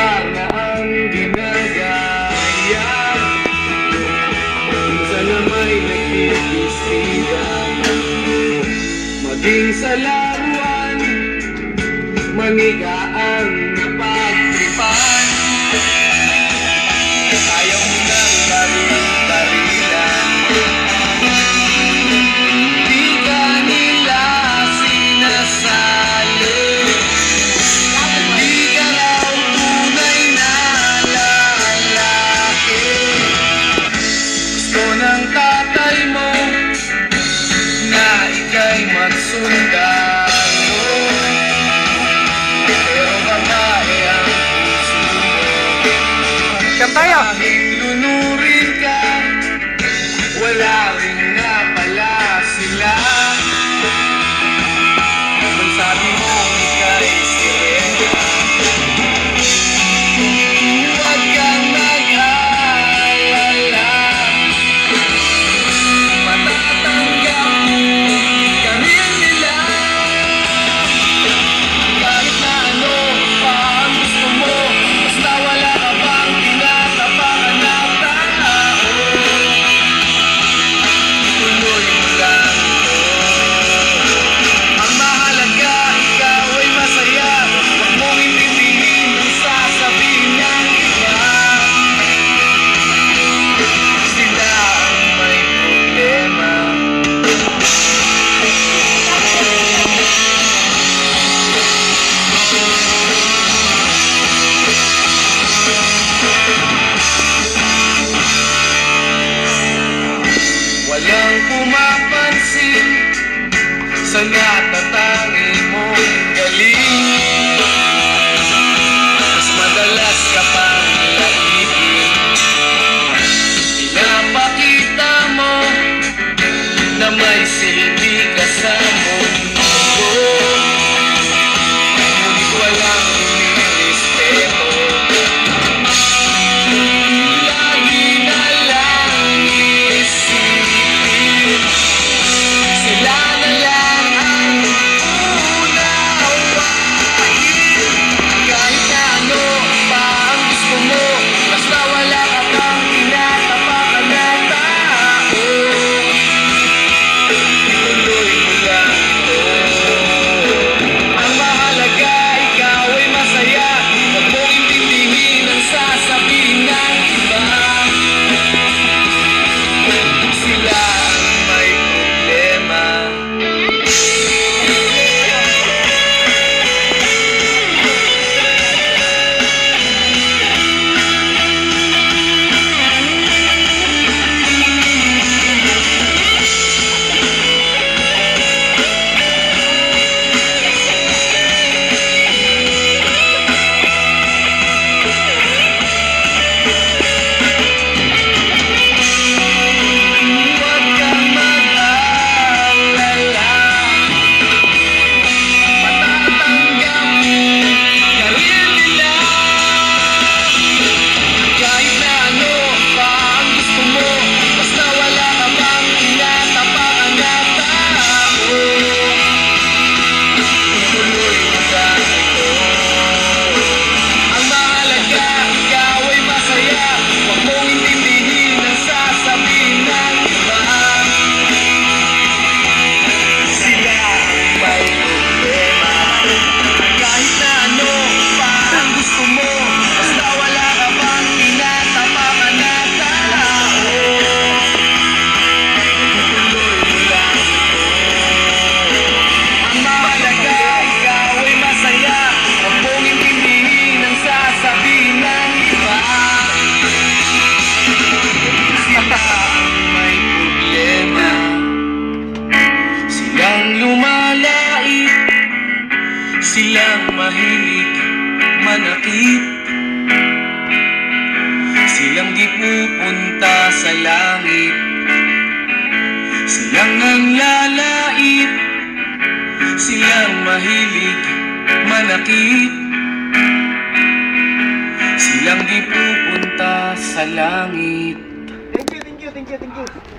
lugar na ang ginagaya, minsan na may nagtitistigan. Maging sa laruan, maniga ang napagtripan. Ayaw mo nang baril-barilan, di ka nila sinasali. Di ka raw tunay na lalaki. Gusto ng tatay mo na ika'y magsundalo, pero babae ang puso mo. Kahit lunurin ka, wala rin nga pala sila. Kung sabi mo ika'y sirena, huwag kang mag-alala, matatanggap ka rin nila. Kahit na ano pa ang gusto mo, basta wala ka bang tinatapakan na tao, ituloy mo lang ito. Ang mahalaga, ikaw ay masaya. Huwag mong intindihin ang sasabihin ng iba. Sila ang may problema. Walang pumapansin sa natatangi mong galing. Mas madalas ka pang laipin. Pinapakita mo na may silbi ka sa mundo, ngunit walang inirespeto. Lagi na lang isipin, sila na lang ang uunawain. Kahit na ano pa ang gusto mo, basta wala ka bang tinatapakan na tao, ituloy mo lang ito. Ang mahalaga, ikaw ay masaya. Huwag mong intindihin ang sasabihin ng iba. Sila ang may problema. Huwag kang mag-alala, matatanggap ka rin nila. Kahit na ano pa ang gusto mo, basta wala ka bang tinatapakan na tao, ituloy mo lang ito. Ang mahalaga, ikaw ay masaya. Huwag mong intindihin ang sasabihin ng iba. Sila ang may problema. Kahit na ano pa ang gusto mo, basta wala ka bang tinatapakan na tao, ituloy mo lang ito. Ang mahalaga, ikaw ay masaya. Huwag mong intindihin ang sasabihin ng iba. Sila ang may problema. Silang lumalait, silang mahilig manakit, silang di pupunta sa langit. Silang nanlalait, silang mahilig manakit, silang di pupunta sa langit. Thank you.